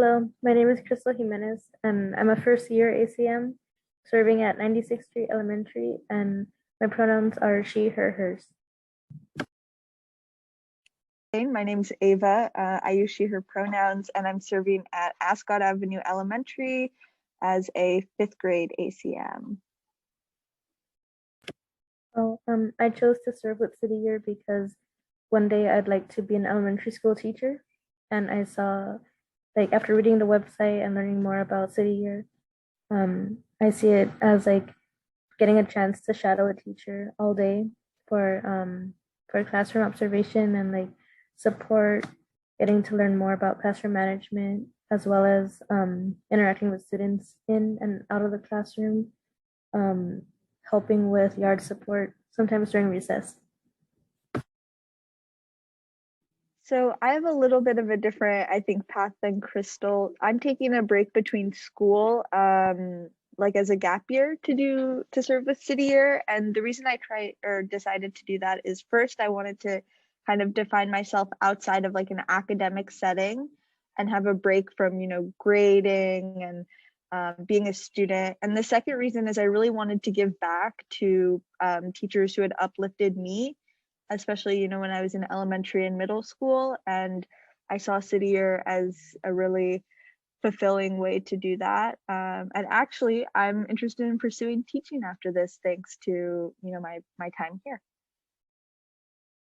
Hello, my name is Crystal Jimenez, and I'm a first year ACM serving at 96th Street Elementary, and my pronouns are she, her, hers. My name's Ava. I use she, her pronouns, and I'm serving at Ascot Avenue Elementary as a 5th grade ACM. Oh, I chose to serve with City Year because one day I'd like to be an elementary school teacher, and I saw, like, after reading the website and learning more about City Year, I see it as like getting a chance to shadow a teacher all day for classroom observation and like support, getting to learn more about classroom management, as well as interacting with students in and out of the classroom, helping with yard support, sometimes during recess. So I have a little bit of a different, I think, path than Crystal. I'm taking a break between school, like as a gap year to serve with City Year. And the reason I decided to do that is, first, I wanted to kind of define myself outside of like an academic setting and have a break from, grading and being a student. And the second reason is I really wanted to give back to teachers who had uplifted me, especially, when I was in elementary and middle school. And I saw City Year as a really fulfilling way to do that. And actually, I'm interested in pursuing teaching after this, thanks to, my time here.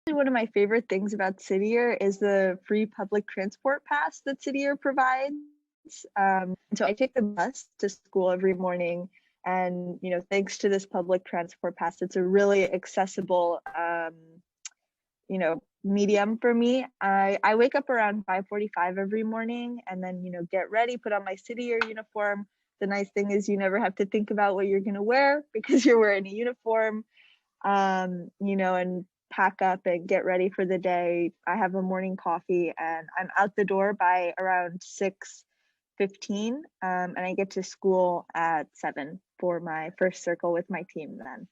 One of my favorite things about City Year is the free public transport pass that City Year provides. So I take the bus to school every morning, and thanks to this public transport pass, it's a really accessible medium for me. I wake up around 5:45 every morning, and then get ready, put on my City Year uniform. The nice thing is you never have to think about what you're going to wear because you're wearing a uniform, and pack up and get ready for the day. I have a morning coffee, and I'm out the door by around 6:15, and I get to school at 7 for my first circle with my team then.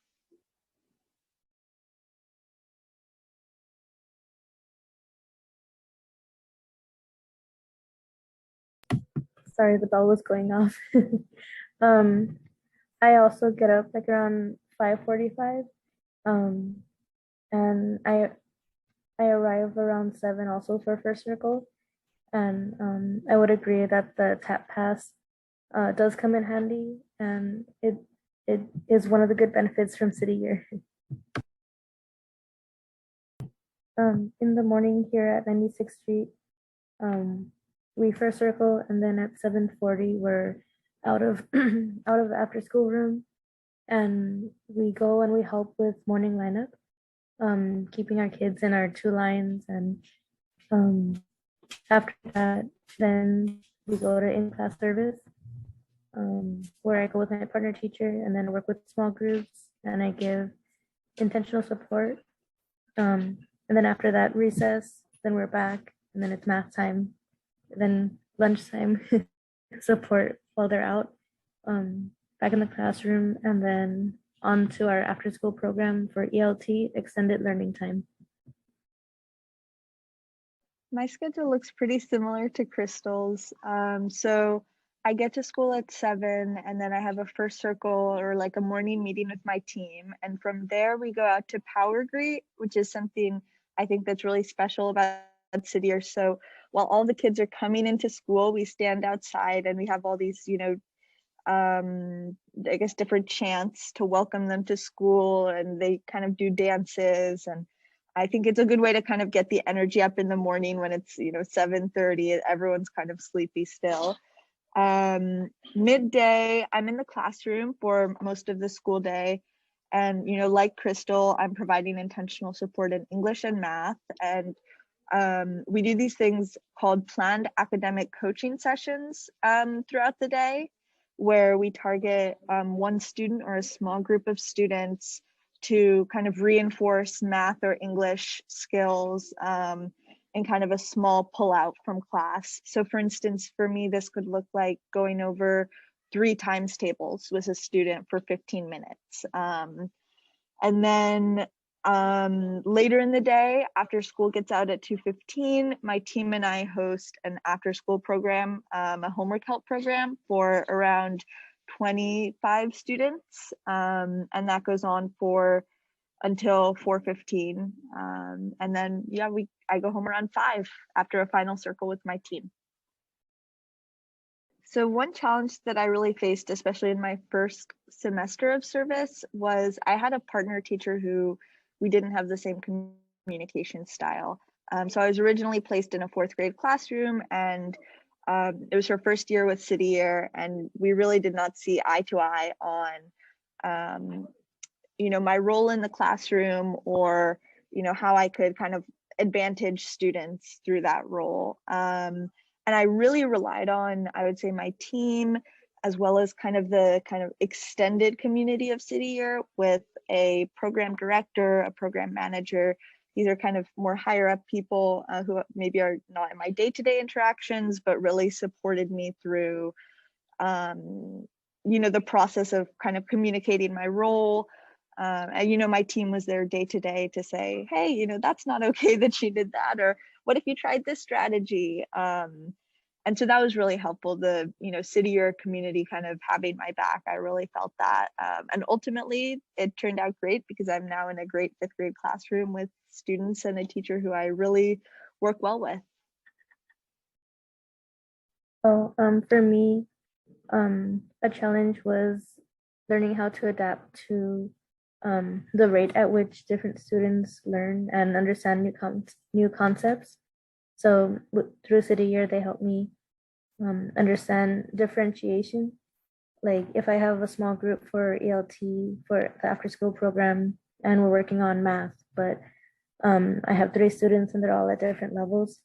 Sorry, the bell was going off. I also get up like around 5:45, and I arrive around 7 also for first circle. And I would agree that the tap pass does come in handy, and it is one of the good benefits from City Year. In the morning here at 96th Street, we first circle, and then at 7:40 we're out of out of the after school room, and we go and we help with morning lineup, keeping our kids in our 2 lines. And after that, then we go to in-class service, where I go with my partner teacher and then work with small groups, and I give intentional support. And then after that, recess, then we're back, and then it's math time, then lunchtime support while they're out, back in the classroom, and then on to our after school program for ELT, extended learning time. My schedule looks pretty similar to Crystal's. So I get to school at 7, and then I have a first circle or like a morning meeting with my team. And from there, we go out to Power Greet, which is something I think that's really special about City Year. So while all the kids are coming into school, we stand outside and we have all these, I guess different chants to welcome them to school, and they kind of do dances. And I think it's a good way to kind of get the energy up in the morning when it's 7:30, everyone's kind of sleepy still. Midday, I'm in the classroom for most of the school day, and like Crystal, I'm providing intentional support in English and math. And we do these things called planned academic coaching sessions throughout the day, where we target one student or a small group of students to kind of reinforce math or English skills in kind of a small pullout from class. So for instance, for me, this could look like going over 3 times tables with a student for 15 minutes. And then Later in the day, after school gets out at 2:15, my team and I host an after school program, a homework help program for around 25 students. And that goes on for until 4:15. And then, yeah, I go home around 5 after a final circle with my team. So one challenge that I really faced, especially in my first semester of service, was I had a partner teacher who we didn't have the same communication style. So I was originally placed in a 4th grade classroom, and it was her first year with City Year, and we really did not see eye to eye on, my role in the classroom, or, how I could kind of advantage students through that role. And I really relied on, I would say, my team, as well as kind of the extended community of City Year, with a program director, a program manager. These are kind of more higher up people who maybe are not in my day-to-day interactions, but really supported me through, the process of kind of communicating my role. And, my team was there day to day to say, hey, that's not okay that she did that, or what if you tried this strategy? And so that was really helpful. The, City Year community kind of having my back, I really felt that. And ultimately it turned out great, because I'm now in a great 5th grade classroom with students and a teacher who I really work well with. Oh, for me, a challenge was learning how to adapt to the rate at which different students learn and understand new concepts. So through City Year, they helped me understand differentiation. Like if I have a small group for ELT for the after school program and we're working on math, but I have 3 students and they're all at different levels,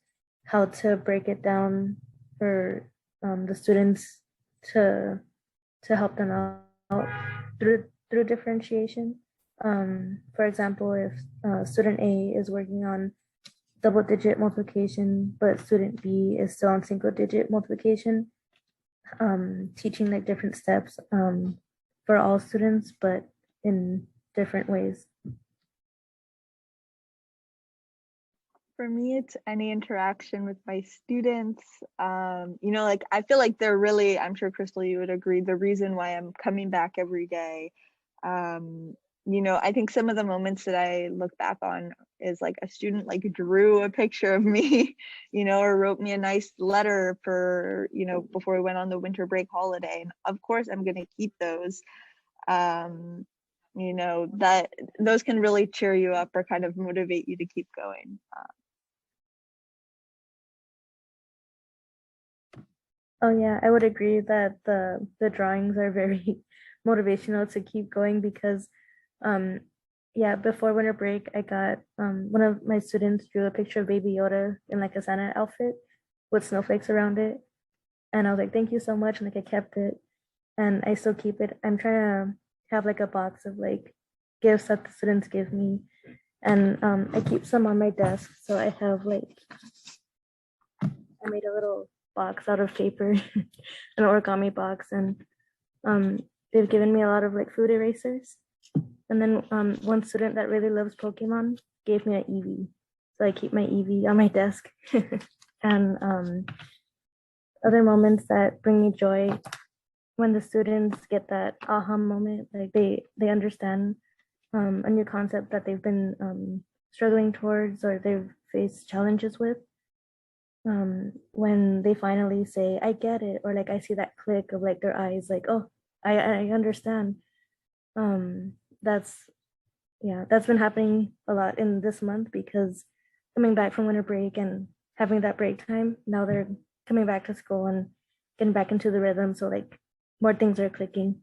how to break it down for the students to help them out through differentiation. For example, if student A is working on double-digit multiplication, but student B is still on single-digit multiplication, teaching like different steps for all students, but in different ways. For me, it's any interaction with my students. Like I feel like they're really, I'm sure Crystal, you would agree, the reason why I'm coming back every day. I think some of the moments that I look back on is like a student like drew a picture of me, or wrote me a nice letter for, before we went on the winter break holiday. And of course, I'm going to keep those. That those can really cheer you up or kind of motivate you to keep going. Oh yeah, I would agree that the drawings are very motivational to keep going because um yeah, before winter break I got one of my students drew a picture of Baby Yoda in like a Santa outfit with snowflakes around it. And I was like, thank you so much. And like I kept it and I still keep it. I'm trying to have like a box of like gifts that the students give me. And I keep some on my desk. So I have like I made a little box out of paper, an origami box, and they've given me a lot of like food erasers. And then one student that really loves Pokemon gave me an Eevee, so I keep my Eevee on my desk. And other moments that bring me joy when the students get that aha moment, like they understand a new concept that they've been struggling towards or they've faced challenges with. When they finally say I get it, or like I see that click of like their eyes like, oh, I understand. That's yeah, that's been happening a lot in this month because coming back from winter break and having that break time, now they're coming back to school and getting back into the rhythm, so like more things are clicking.